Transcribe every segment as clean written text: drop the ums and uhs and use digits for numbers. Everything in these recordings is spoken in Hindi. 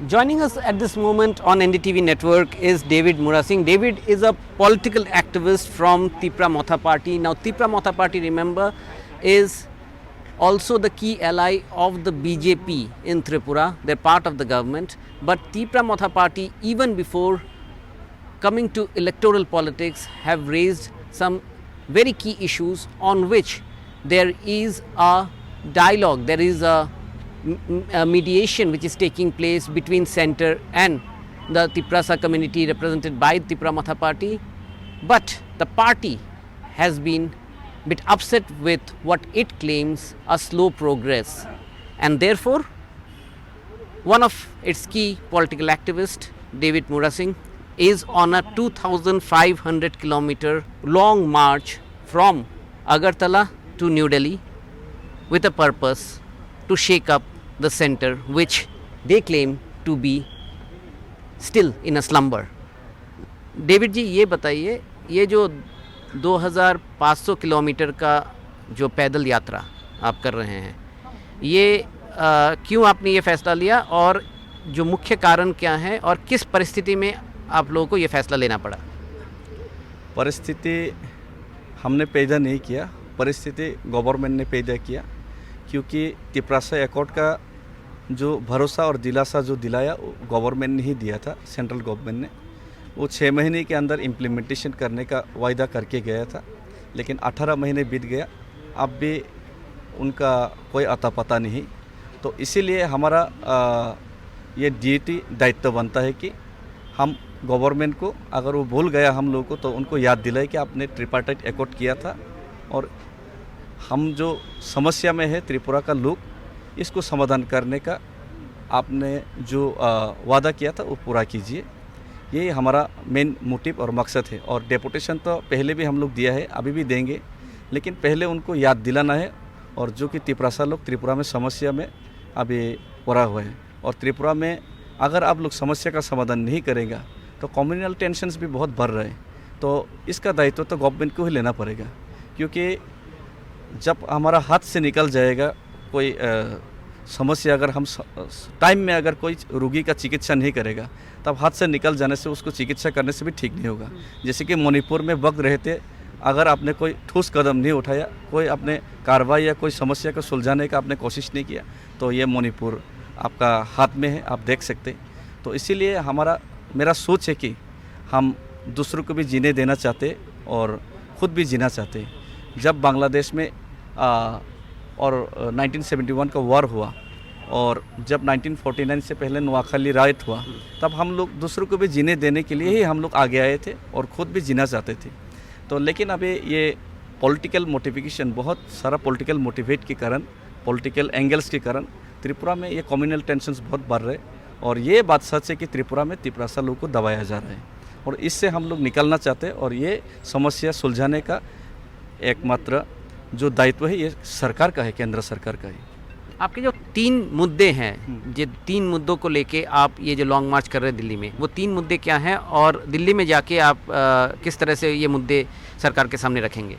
Joining us at this moment on NDTV network is David Murasing. David is a political activist from Tipra Motha Party. Now, Tipra Motha Party, remember, is also the key ally of the BJP in Tripura. They're part of the government. But Tipra Motha Party, even before coming to electoral politics, have raised some very key issues on which there is a dialogue, there is a mediation which is taking place between centre and the Tiprasa community represented by Tipra Motha Party. But the party has been a bit upset with what it claims a slow progress, and therefore one of its key political activists, David Murasing, is on a 2,500 kilometer long march from Agartala to New Delhi with a purpose to shake up the centre, which they claim to be still in a slumber. David ji, ये बताइए, ये जो 2500 किलोमीटर का जो पैदल यात्रा आप कर रहे हैं, ये क्यों आपने ये फ़ैसला लिया और जो मुख्य कारण क्या है और किस परिस्थिति में आप लोगों को ये फ़ैसला लेना पड़ा? परिस्थिति हमने पैदा नहीं किया, परिस्थिति गवर्नमेंट ने पैदा किया, क्योंकि तिपरासा एकॉर्ड का जो भरोसा और दिलासा जो दिलाया गवर्नमेंट ने ही दिया था, सेंट्रल गवर्नमेंट ने। वो 6 महीने के अंदर इम्प्लीमेंटेशन करने का वायदा करके गया था, लेकिन 18 महीने बीत गया, अब भी उनका कोई अता पता नहीं। तो इसीलिए हमारा ये ड्यूटी दायित्व बनता है कि हम गवर्नमेंट को, अगर वो भूल गया हम लोगों को, तो उनको याद दिलाए कि आपने ट्रिपार्टाइट एकॉर्ड किया था और हम जो समस्या में है त्रिपुरा का लोग, इसको समाधान करने का आपने जो वादा किया था वो पूरा कीजिए। यही हमारा मेन मोटिव और मकसद है। और डेपुटेशन तो पहले भी हम लोग दिया है, अभी भी देंगे, लेकिन पहले उनको याद दिलाना है। और जो कि तिपरासा लोग त्रिपुरा में समस्या में अभी पड़ा हुआ है, और त्रिपुरा में अगर आप लोग समस्या का समाधान नहीं करेगा तो कम्युनल टेंशन्स भी बहुत बढ़ रहे हैं। तो इसका दायित्व तो गवर्नमेंट को ही लेना पड़ेगा, क्योंकि जब हमारा हाथ से निकल जाएगा कोई समस्या, अगर हम टाइम में अगर कोई रोगी का चिकित्सा नहीं करेगा, तब हाथ से निकल जाने से उसको चिकित्सा करने से भी ठीक नहीं होगा। जैसे कि मणिपुर में वक्त रहते अगर आपने कोई ठोस कदम नहीं उठाया, कोई आपने कार्रवाई या कोई समस्या को सुलझाने का आपने कोशिश नहीं किया, तो ये मणिपुर आपका हाथ में है, आप देख सकते। तो इसीलिए मेरा सोच है कि हम दूसरों को भी जीने देना चाहते और ख़ुद भी जीना चाहते। जब बांग्लादेश में और 1971 का वॉर हुआ, और जब 1949 से पहले नोआखाली राइट हुआ, तब हम लोग दूसरों को भी जीने देने के लिए ही हम लोग आगे आए थे और ख़ुद भी जीना चाहते थे। तो लेकिन अभी ये पॉलिटिकल मोटिवेशन, बहुत सारा पॉलिटिकल मोटिवेट के कारण, पॉलिटिकल एंगल्स के कारण त्रिपुरा में ये कम्युनल टेंशन्स बहुत बढ़ रहे। और ये बात सच है कि त्रिपुरा में तिपरासा लोगों को दबाया जा रहा है, और इससे हम लोग निकलना चाहते हैं। और ये समस्या सुलझाने का एकमात्र जो दायित्व है ये सरकार का है, केंद्र सरकार का है। आपके जो 3 मुद्दे हैं, ये 3 मुद्दों को लेके आप ये जो लॉन्ग मार्च कर रहे हैं दिल्ली में, वो 3 मुद्दे क्या हैं और दिल्ली में जाके आप किस तरह से ये मुद्दे सरकार के सामने रखेंगे?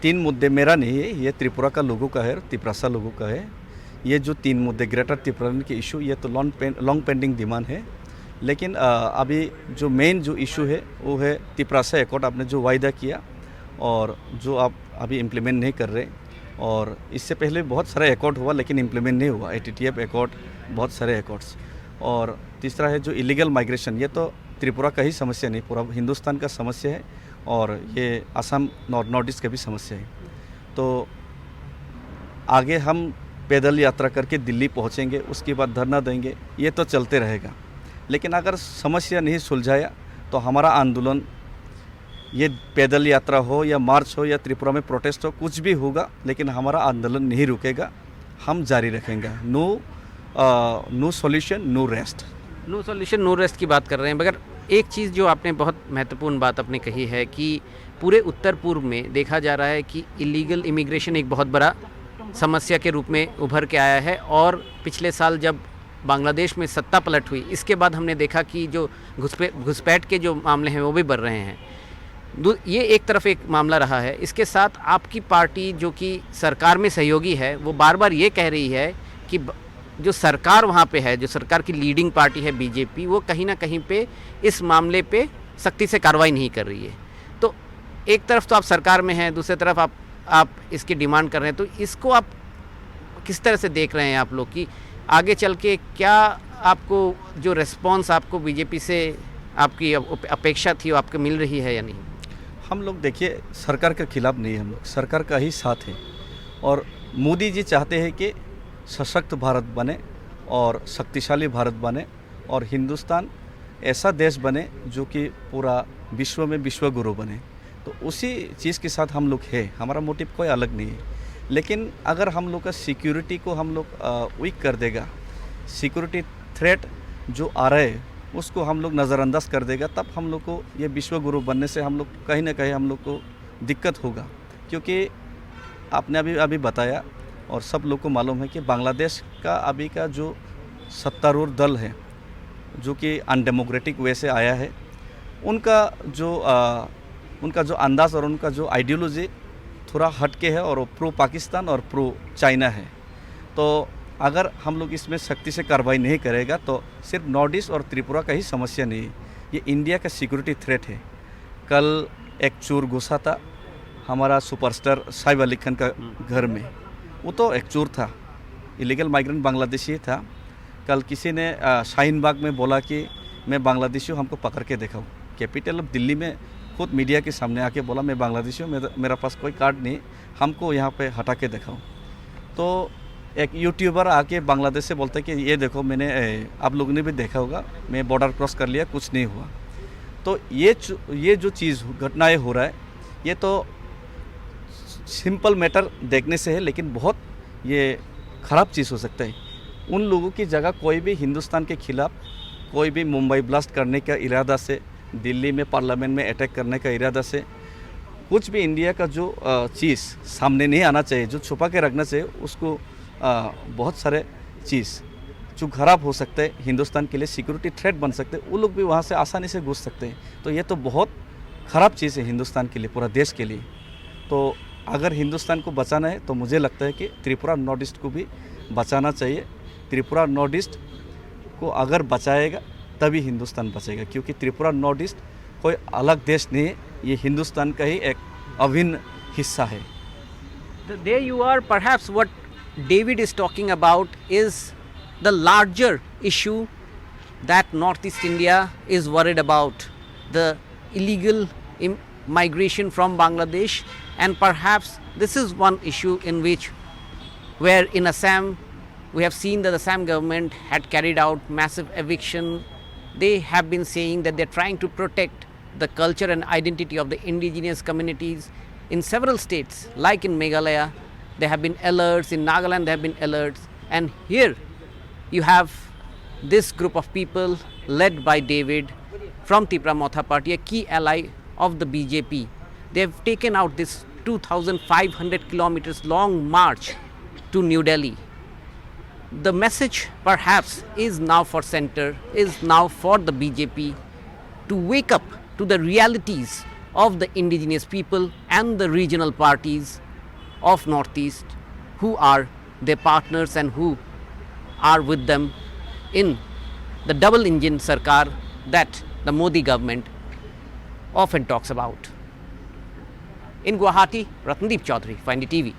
3 मुद्दे मेरा नहीं है, ये त्रिपुरा का लोगों का है, तिपरासा लोगों का है। ये जो 3 मुद्दे ग्रेटर त्रिपुरा के इशू, ये तो लॉन्ग पेंडिंग डिमांड है। लेकिन अभी जो मेन जो इशू है वो है तिपरासा एकॉर्ड, आपने जो वायदा किया और जो आप अभी इम्प्लीमेंट नहीं कर रहे। और इससे पहले बहुत सारा एकॉर्ड हुआ लेकिन इम्प्लीमेंट नहीं हुआ, ATTF एकॉर्ड, बहुत सारे एकॉर्ड्स। और तीसरा है जो इलीगल माइग्रेशन, ये तो त्रिपुरा का ही समस्या नहीं, पूरा हिंदुस्तान का समस्या है, और ये असम नॉर्थ ईस्ट का भी समस्या है। तो आगे हम पैदल यात्रा करके दिल्ली पहुंचेंगे, उसके बाद धरना देंगे, ये तो चलते रहेगा। लेकिन अगर समस्या नहीं सुलझाया तो हमारा आंदोलन, ये पैदल यात्रा हो या मार्च हो या त्रिपुरा में प्रोटेस्ट हो, कुछ भी होगा, लेकिन हमारा आंदोलन नहीं रुकेगा, हम जारी रखेंगे। No solution no rest. No solution no rest की बात कर रहे हैं, मगर एक चीज़ जो आपने बहुत महत्वपूर्ण बात आपने कही है कि पूरे उत्तर पूर्व में देखा जा रहा है कि इलीगल इमिग्रेशन एक बहुत बड़ा समस्या के रूप में उभर के आया है। और पिछले साल जब बांग्लादेश में सत्ता पलट हुई, इसके बाद हमने देखा कि जो घुसपैठ के जो मामले हैं वो भी बढ़ रहे हैं। ये एक तरफ एक मामला रहा है। इसके साथ आपकी पार्टी जो कि सरकार में सहयोगी है, वो बार बार ये कह रही है कि जो सरकार वहाँ पे है, जो सरकार की लीडिंग पार्टी है बीजेपी, वो कहीं ना कहीं पे इस मामले पे सख्ती से कार्रवाई नहीं कर रही है। तो एक तरफ तो आप सरकार में हैं, दूसरी तरफ आप इसकी डिमांड कर रहे हैं, तो इसको आप किस तरह से देख रहे हैं आप लोग कि आगे चल के क्या आपको जो रिस्पॉन्स आपको बीजेपी से आपकी अपेक्षा थी वो आपको मिल रही है या नहीं? हम लोग देखिए सरकार के खिलाफ नहीं, हम लोग सरकार का ही साथ है। और मोदी जी चाहते हैं कि सशक्त भारत बने और शक्तिशाली भारत बने और हिंदुस्तान ऐसा देश बने जो कि पूरा विश्व में विश्व गुरु बने। तो उसी चीज़ के साथ हम लोग हैं, हमारा मोटिव कोई अलग नहीं है। लेकिन अगर हम लोग का सिक्योरिटी को हम लोग वीक कर देगा, सिक्योरिटी थ्रेट जो आ रहा है उसको हम लोग नज़रअंदाज कर देगा, तब हम लोग को ये विश्व गुरु बनने से हम लोग कहीं ना कहीं हम लोग को दिक्कत होगा। क्योंकि आपने अभी बताया और सब लोग को मालूम है कि बांग्लादेश का अभी का जो सत्तारूढ़ दल है जो कि अनडेमोक्रेटिक वे से आया है, उनका जो अंदाज़ और उनका जो आइडियोलॉजी थोड़ा हटके है और प्रो पाकिस्तान और प्रो चाइना है। तो अगर हम लोग इसमें सख्ती से कार्रवाई नहीं करेगा तो सिर्फ नॉर्थ ईस्ट और त्रिपुरा का ही समस्या नहीं है, ये इंडिया का सिक्योरिटी थ्रेट है। कल एक चोर घुसा था हमारा सुपरस्टार साइफ अली खान का घर में, वो तो एक चोर था, इलीगल माइग्रेंट बांग्लादेशी था। कल किसी ने शाहीन बाग में बोला कि मैं बांग्लादेशी हूँ, हमको पकड़ के दिखाओ। कैपिटल ऑफ दिल्ली में खुद मीडिया के सामने आके बोला मैं बांग्लादेशी हूँ, मेरा पास कोई कार्ड नहीं, हमको यहाँ पे हटा के दिखाओ। तो एक यूट्यूबर आके बांग्लादेश से बोलता है कि ये देखो मैंने, आप लोगों ने भी देखा होगा, मैं बॉर्डर क्रॉस कर लिया, कुछ नहीं हुआ। तो ये जो चीज़ घटनाएं हो रहा है, ये तो सिंपल मैटर देखने से है, लेकिन बहुत ये ख़राब चीज़ हो सकता है। उन लोगों की जगह कोई भी हिंदुस्तान के खिलाफ कोई भी मुंबई ब्लास्ट करने का इरादा से, दिल्ली में पार्लियामेंट में अटैक करने का इरादा से, कुछ भी इंडिया का जो चीज़ सामने नहीं आना चाहिए, जो छुपा के रखना चाहिए, उसको बहुत सारे चीज़ जो ख़राब हो सकते हैं, हिंदुस्तान के लिए सिक्योरिटी थ्रेट बन सकते हैं, वो लोग भी वहाँ से आसानी से घुस सकते हैं। तो ये तो बहुत ख़राब चीज़ है हिंदुस्तान के लिए, पूरा देश के लिए। तो अगर हिंदुस्तान को बचाना है तो मुझे लगता है कि त्रिपुरा नॉर्थ ईस्ट को भी बचाना चाहिए। त्रिपुरा नॉर्थ ईस्ट को अगर बचाएगा तभी हिंदुस्तान बचेगा, क्योंकि त्रिपुरा नॉर्थ ईस्ट कोई अलग देश नहीं है, ये हिंदुस्तान का ही एक अभिन्न हिस्सा है। There you are, perhaps what David is talking about is the larger issue that Northeast India is worried about, the illegal migration from Bangladesh, and perhaps this is one issue in which, where in Assam we have seen that the Assam government had carried out massive eviction. They have been saying that they're trying to protect the culture and identity of the indigenous communities in several states, like in Meghalaya there have been alerts, in Nagaland there have been alerts, and here you have this group of people led by David from Tripura Motha Party, a key ally of the BJP. They have taken out this 2,500 kilometers long march to New Delhi. The message perhaps is now for center, is now for the BJP to wake up to the realities of the indigenous people and the regional parties of Northeast who are their partners and who are with them in the double engine sarkar that the Modi government often talks about. In Guwahati, Ratnadeep Chaudhary, for NDTV.